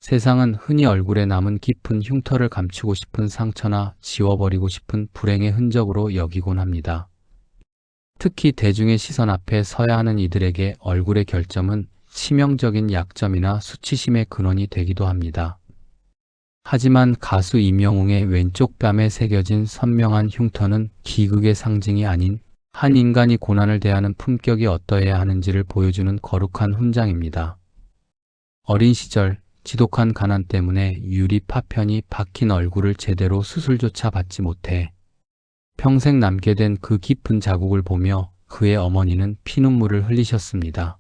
세상은 흔히 얼굴에 남은 깊은 흉터를 감추고 싶은 상처나 지워버리고 싶은 불행의 흔적으로 여기곤 합니다. 특히 대중의 시선 앞에 서야 하는 이들에게 얼굴의 결점은 치명적인 약점이나 수치심의 근원이 되기도 합니다. 하지만 가수 임영웅의 왼쪽 뺨에 새겨진 선명한 흉터는 기극의 상징이 아닌 한 인간이 고난을 대하는 품격이 어떠해야 하는지를 보여주는 거룩한 훈장입니다. 어린 시절 지독한 가난 때문에 유리 파편이 박힌 얼굴을 제대로 수술조차 받지 못해 평생 남게 된 그 깊은 자국을 보며 그의 어머니는 피눈물을 흘리셨습니다.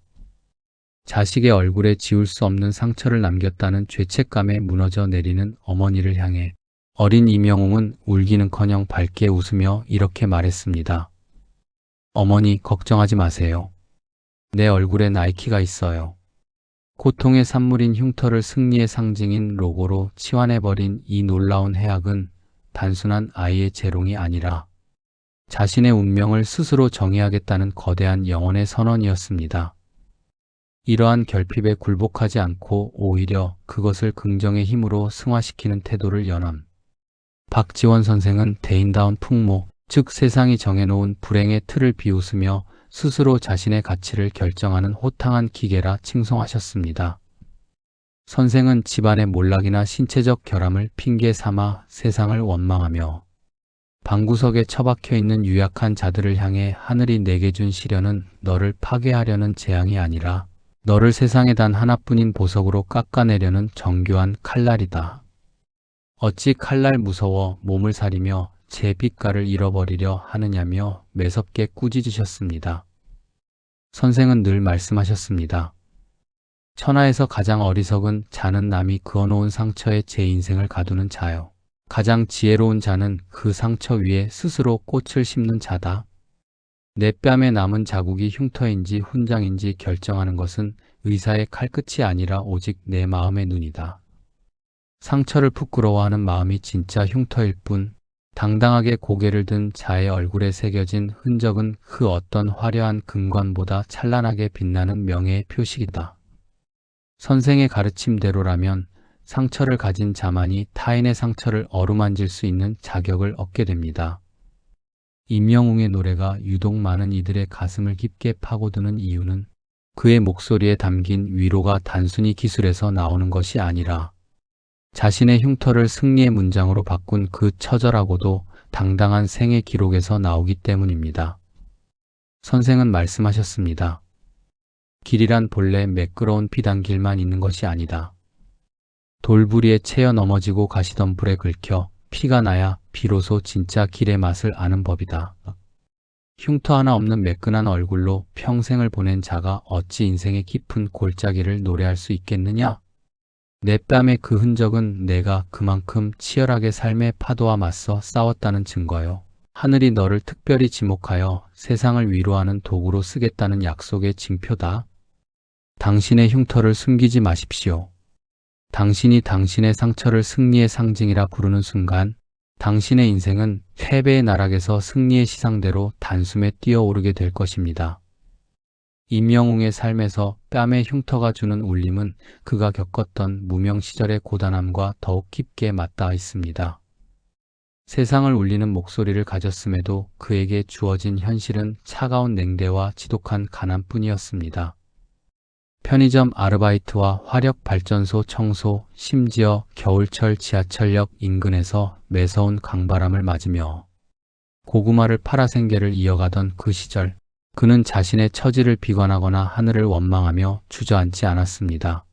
자식의 얼굴에 지울 수 없는 상처를 남겼다는 죄책감에 무너져 내리는 어머니를 향해 어린 임영웅은 울기는커녕 밝게 웃으며 이렇게 말했습니다. 어머니, 걱정하지 마세요. 내 얼굴에 나이키가 있어요. 고통의 산물인 흉터를 승리의 상징인 로고로 치환해버린 이 놀라운 해악은 단순한 아이의 재롱이 아니라 자신의 운명을 스스로 정의하겠다는 거대한 영혼의 선언이었습니다. 이러한 결핍에 굴복하지 않고 오히려 그것을 긍정의 힘으로 승화시키는 태도를 연함. 박지원 선생은 대인다운 풍모, 즉 세상이 정해놓은 불행의 틀을 비웃으며 스스로 자신의 가치를 결정하는 호탕한 기계라 칭송하셨습니다. 선생은 집안의 몰락이나 신체적 결함을 핑계 삼아 세상을 원망하며 방구석에 처박혀 있는 유약한 자들을 향해 하늘이 내게 준 시련은 너를 파괴하려는 재앙이 아니라 너를 세상에 단 하나뿐인 보석으로 깎아내려는 정교한 칼날이다. 어찌 칼날 무서워 몸을 사리며 제 빛깔을 잃어버리려 하느냐며 매섭게 꾸짖으셨습니다. 선생은 늘 말씀하셨습니다. 천하에서 가장 어리석은 자는 남이 그어놓은 상처에 제 인생을 가두는 자요. 가장 지혜로운 자는 그 상처 위에 스스로 꽃을 심는 자다. 내 뺨에 남은 자국이 흉터인지 훈장인지 결정하는 것은 의사의 칼끝이 아니라 오직 내 마음의 눈이다. 상처를 부끄러워하는 마음이 진짜 흉터일 뿐 당당하게 고개를 든 자의 얼굴에 새겨진 흔적은 그 어떤 화려한 금관보다 찬란하게 빛나는 명예의 표식이다. 선생의 가르침대로라면 상처를 가진 자만이 타인의 상처를 어루만질 수 있는 자격을 얻게 됩니다. 임영웅의 노래가 유독 많은 이들의 가슴을 깊게 파고드는 이유는 그의 목소리에 담긴 위로가 단순히 기술에서 나오는 것이 아니라 자신의 흉터를 승리의 문장으로 바꾼 그 처절하고도 당당한 생애 기록에서 나오기 때문입니다. 선생은 말씀하셨습니다. 길이란 본래 매끄러운 비단길만 있는 것이 아니다. 돌부리에 채여 넘어지고 가시던 불에 긁혀 피가 나야 비로소 진짜 길의 맛을 아는 법이다. 흉터 하나 없는 매끈한 얼굴로 평생을 보낸 자가 어찌 인생의 깊은 골짜기를 노래할 수 있겠느냐? 내 뺨의 그 흔적은 내가 그만큼 치열하게 삶의 파도와 맞서 싸웠다는 증거요. 하늘이 너를 특별히 지목하여 세상을 위로하는 도구로 쓰겠다는 약속의 징표다. 당신의 흉터를 숨기지 마십시오. 당신이 당신의 상처를 승리의 상징이라 부르는 순간 당신의 인생은 패배의 나락에서 승리의 시상대로 단숨에 뛰어오르게 될 것입니다. 임영웅의 삶에서 뺨의 흉터가 주는 울림은 그가 겪었던 무명 시절의 고단함과 더욱 깊게 맞닿아 있습니다. 세상을 울리는 목소리를 가졌음에도 그에게 주어진 현실은 차가운 냉대와 지독한 가난뿐이었습니다. 편의점 아르바이트와 화력발전소 청소, 심지어 겨울철 지하철역 인근에서 매서운 강바람을 맞으며 고구마를 팔아 생계를 이어가던 그 시절, 그는 자신의 처지를 비관하거나 하늘을 원망하며 주저앉지 않았습니다.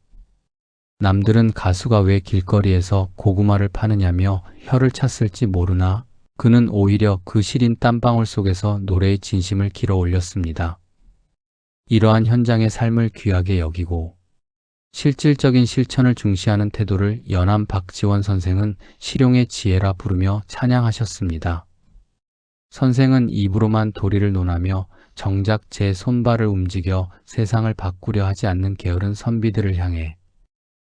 남들은 가수가 왜 길거리에서 고구마를 파느냐며 혀를 찼을지 모르나 그는 오히려 그 시린 땀방울 속에서 노래의 진심을 길어 올렸습니다. 이러한 현장의 삶을 귀하게 여기고 실질적인 실천을 중시하는 태도를 연암 박지원 선생은 실용의 지혜라 부르며 찬양하셨습니다. 선생은 입으로만 도리를 논하며 정작 제 손발을 움직여 세상을 바꾸려 하지 않는 게으른 선비들을 향해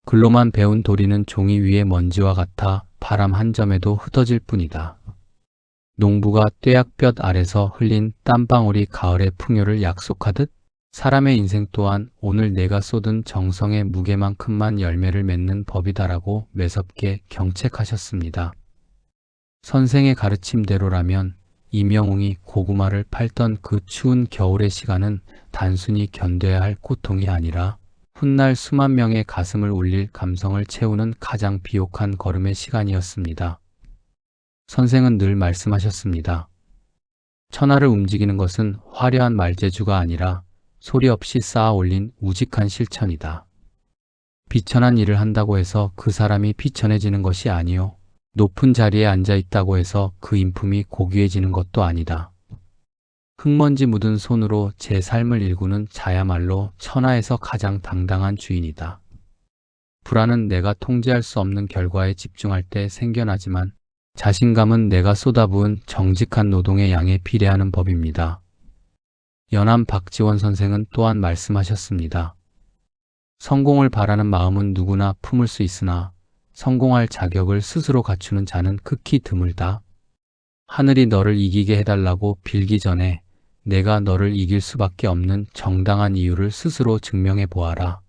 글로만 배운 도리는 종이 위의 먼지와 같아 바람 한 점에도 흩어질 뿐이다. 농부가 뙤약볕 아래서 흘린 땀방울이 가을의 풍요를 약속하듯 사람의 인생 또한 오늘 내가 쏟은 정성의 무게만큼만 열매를 맺는 법이다라고 매섭게 경책하셨습니다. 선생의 가르침대로라면 임영웅이 고구마를 팔던 그 추운 겨울의 시간은 단순히 견뎌야 할 고통이 아니라 훗날 수만 명의 가슴을 울릴 감성을 채우는 가장 비옥한 걸음의 시간이었습니다. 선생은 늘 말씀하셨습니다. 천하를 움직이는 것은 화려한 말재주가 아니라 소리 없이 쌓아 올린 우직한 실천이다. 비천한 일을 한다고 해서 그 사람이 비천해지는 것이 아니요. 높은 자리에 앉아 있다고 해서 그 인품이 고귀해지는 것도 아니다. 흙먼지 묻은 손으로 제 삶을 일구는 자야말로 천하에서 가장 당당한 주인이다. 불안은 내가 통제할 수 없는 결과에 집중할 때 생겨나지만 자신감은 내가 쏟아부은 정직한 노동의 양에 비례하는 법입니다. 연암 박지원 선생은 또한 말씀하셨습니다. 성공을 바라는 마음은 누구나 품을 수 있으나 성공할 자격을 스스로 갖추는 자는 극히 드물다. 하늘이 너를 이기게 해달라고 빌기 전에 내가 너를 이길 수밖에 없는 정당한 이유를 스스로 증명해 보아라.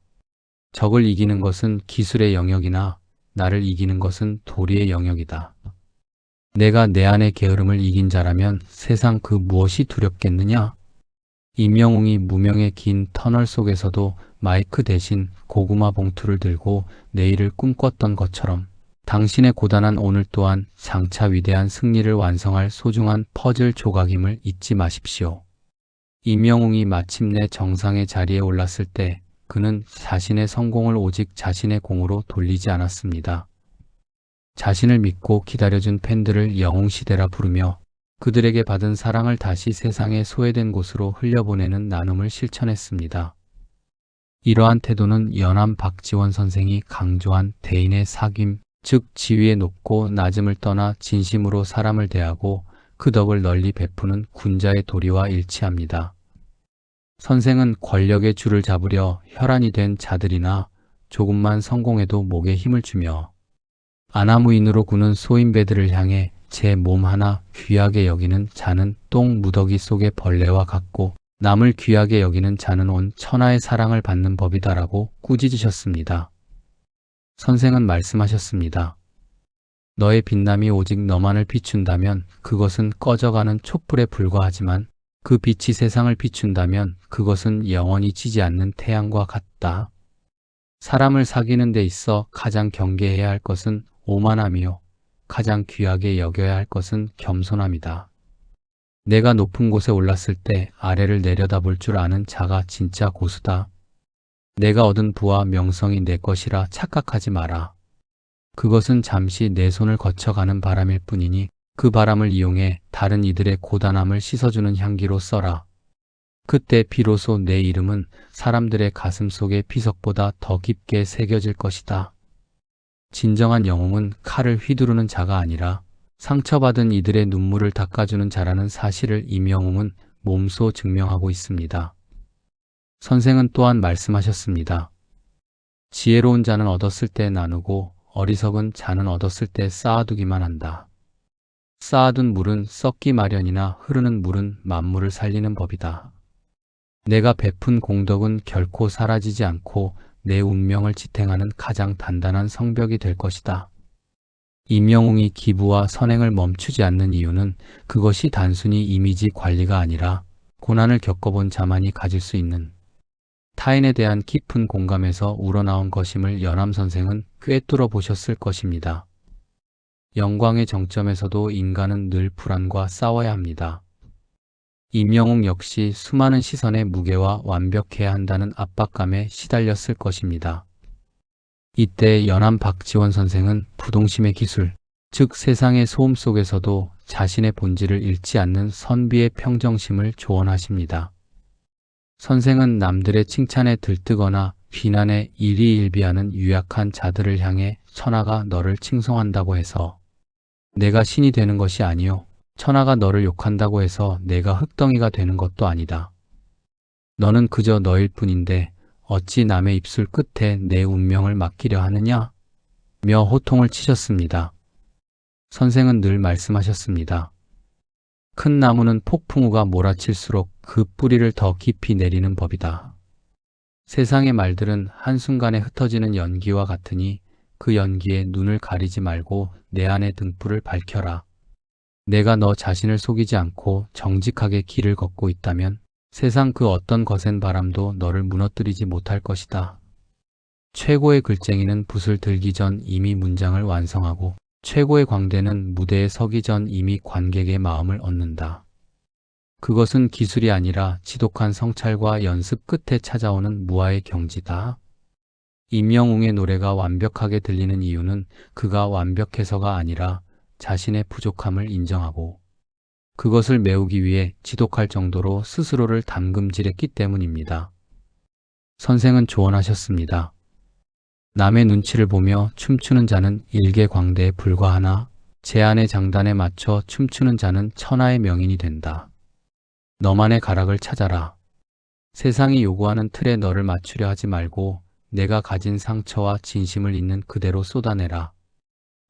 적을 이기는 것은 기술의 영역이나 나를 이기는 것은 도리의 영역이다. 내가 내 안의 게으름을 이긴 자라면 세상 그 무엇이 두렵겠느냐? 임영웅이 무명의 긴 터널 속에서도 마이크 대신 고구마 봉투를 들고 내일을 꿈꿨던 것처럼 당신의 고단한 오늘 또한 장차 위대한 승리를 완성할 소중한 퍼즐 조각임을 잊지 마십시오. 임영웅이 마침내 정상의 자리에 올랐을 때 그는 자신의 성공을 오직 자신의 공으로 돌리지 않았습니다. 자신을 믿고 기다려준 팬들을 영웅시대라 부르며 그들에게 받은 사랑을 다시 세상의 소외된 곳으로 흘려보내는 나눔을 실천했습니다. 이러한 태도는 연암 박지원 선생이 강조한 대인의 사귐, 즉 지위의 높고 낮음을 떠나 진심으로 사람을 대하고 그 덕을 널리 베푸는 군자의 도리와 일치합니다. 선생은 권력의 줄을 잡으려 혈안이 된 자들이나 조금만 성공해도 목에 힘을 주며 아나무인으로 구는 소인배들을 향해 제 몸 하나 귀하게 여기는 자는 똥 무더기 속의 벌레와 같고 남을 귀하게 여기는 자는 온 천하의 사랑을 받는 법이다라고 꾸짖으셨습니다. 선생은 말씀하셨습니다. 너의 빛남이 오직 너만을 비춘다면 그것은 꺼져가는 촛불에 불과하지만 그 빛이 세상을 비춘다면 그것은 영원히 지지 않는 태양과 같다. 사람을 사귀는 데 있어 가장 경계해야 할 것은 오만함이요. 가장 귀하게 여겨야 할 것은 겸손함이다. 내가 높은 곳에 올랐을 때 아래를 내려다볼 줄 아는 자가 진짜 고수다. 내가 얻은 부와 명성이 내 것이라 착각하지 마라. 그것은 잠시 내 손을 거쳐가는 바람일 뿐이니 그 바람을 이용해 다른 이들의 고단함을 씻어주는 향기로 써라. 그때 비로소 내 이름은 사람들의 가슴 속의 피석보다 더 깊게 새겨질 것이다. 진정한 영웅은 칼을 휘두르는 자가 아니라 상처받은 이들의 눈물을 닦아주는 자라는 사실을 임영웅은 몸소 증명하고 있습니다. 선생은 또한 말씀하셨습니다. 지혜로운 자는 얻었을 때 나누고 어리석은 자는 얻었을 때 쌓아두기만 한다. 쌓아둔 물은 썩기 마련이나 흐르는 물은 만물을 살리는 법이다. 내가 베푼 공덕은 결코 사라지지 않고 내 운명을 지탱하는 가장 단단한 성벽이 될 것이다. 임영웅이 기부와 선행을 멈추지 않는 이유는 그것이 단순히 이미지 관리가 아니라 고난을 겪어본 자만이 가질 수 있는 타인에 대한 깊은 공감에서 우러나온 것임을 연암 선생은 꿰뚫어 보셨을 것입니다. 영광의 정점에서도 인간은 늘 불안과 싸워야 합니다. 임영웅 역시 수많은 시선의 무게와 완벽해야 한다는 압박감에 시달렸을 것입니다. 이때 연암 박지원 선생은 부동심의 기술, 즉 세상의 소음 속에서도 자신의 본질을 잃지 않는 선비의 평정심을 조언하십니다. 선생은 남들의 칭찬에 들뜨거나 비난에 일희일비하는 유약한 자들을 향해 천하가 너를 칭송한다고 해서 내가 신이 되는 것이 아니요 천하가 너를 욕한다고 해서 내가 흙덩이가 되는 것도 아니다. 너는 그저 너일 뿐인데 어찌 남의 입술 끝에 내 운명을 맡기려 하느냐? 며 호통을 치셨습니다. 선생은 늘 말씀하셨습니다. 큰 나무는 폭풍우가 몰아칠수록 그 뿌리를 더 깊이 내리는 법이다. 세상의 말들은 한순간에 흩어지는 연기와 같으니 그 연기에 눈을 가리지 말고 내 안의 등불을 밝혀라. 내가 너 자신을 속이지 않고 정직하게 길을 걷고 있다면 세상 그 어떤 거센 바람도 너를 무너뜨리지 못할 것이다. 최고의 글쟁이는 붓을 들기 전 이미 문장을 완성하고 최고의 광대는 무대에 서기 전 이미 관객의 마음을 얻는다. 그것은 기술이 아니라 지독한 성찰과 연습 끝에 찾아오는 무아의 경지다. 임영웅의 노래가 완벽하게 들리는 이유는 그가 완벽해서가 아니라 자신의 부족함을 인정하고 그것을 메우기 위해 지독할 정도로 스스로를 담금질했기 때문입니다. 선생은 조언하셨습니다. 남의 눈치를 보며 춤추는 자는 일개광대에 불과하나 제안의 장단에 맞춰 춤추는 자는 천하의 명인이 된다. 너만의 가락을 찾아라. 세상이 요구하는 틀에 너를 맞추려 하지 말고 내가 가진 상처와 진심을 있는 그대로 쏟아내라.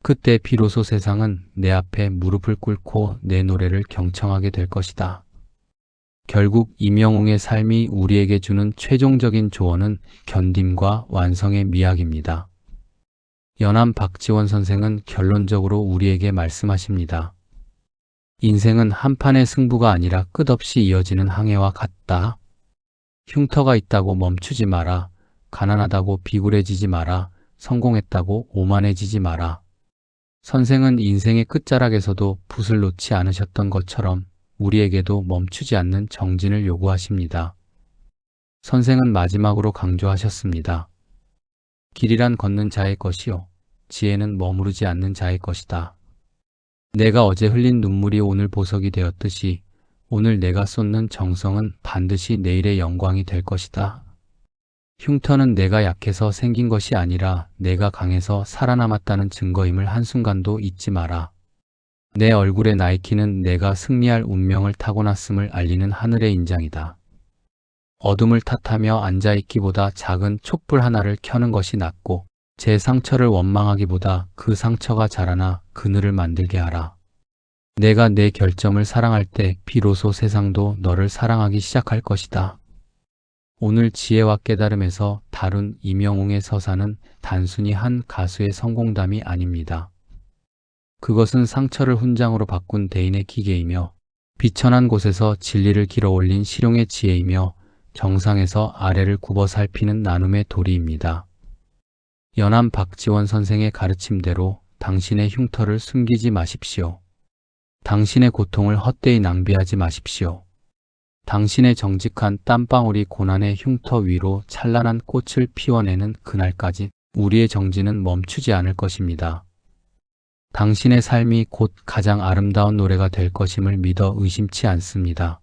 그때 비로소 세상은 내 앞에 무릎을 꿇고 내 노래를 경청하게 될 것이다. 결국 임영웅의 삶이 우리에게 주는 최종적인 조언은 견딤과 완성의 미학입니다. 연암 박지원 선생은 결론적으로 우리에게 말씀하십니다. 인생은 한판의 승부가 아니라 끝없이 이어지는 항해와 같다. 흉터가 있다고 멈추지 마라. 가난하다고 비굴해지지 마라. 성공했다고 오만해지지 마라. 선생은 인생의 끝자락에서도 붓을 놓지 않으셨던 것처럼 우리에게도 멈추지 않는 정진을 요구하십니다. 선생은 마지막으로 강조하셨습니다. 길이란 걷는 자의 것이요. 지혜는 머무르지 않는 자의 것이다. 내가 어제 흘린 눈물이 오늘 보석이 되었듯이 오늘 내가 쏟는 정성은 반드시 내일의 영광이 될 것이다. 흉터는 내가 약해서 생긴 것이 아니라 내가 강해서 살아남았다는 증거임을 한순간도 잊지 마라. 내 얼굴의 나이키는 내가 승리할 운명을 타고났음을 알리는 하늘의 인장이다. 어둠을 탓하며 앉아있기보다 작은 촛불 하나를 켜는 것이 낫고 제 상처를 원망하기보다 그 상처가 자라나 그늘을 만들게 하라. 내가 내 결점을 사랑할 때 비로소 세상도 너를 사랑하기 시작할 것이다. 오늘 지혜와 깨달음에서 다룬 임영웅의 서사는 단순히 한 가수의 성공담이 아닙니다. 그것은 상처를 훈장으로 바꾼 대인의 기계이며 비천한 곳에서 진리를 길어 올린 실용의 지혜이며 정상에서 아래를 굽어 살피는 나눔의 도리입니다. 연암 박지원 선생의 가르침대로 당신의 흉터를 숨기지 마십시오. 당신의 고통을 헛되이 낭비하지 마십시오. 당신의 정직한 땀방울이 고난의 흉터 위로 찬란한 꽃을 피워내는 그날까지 우리의 정진은 멈추지 않을 것입니다. 당신의 삶이 곧 가장 아름다운 노래가 될 것임을 믿어 의심치 않습니다.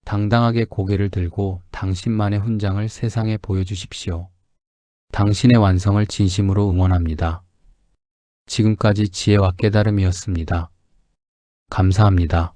당당하게 고개를 들고 당신만의 훈장을 세상에 보여주십시오. 당신의 완성을 진심으로 응원합니다. 지금까지 지혜와 깨달음이었습니다. 감사합니다.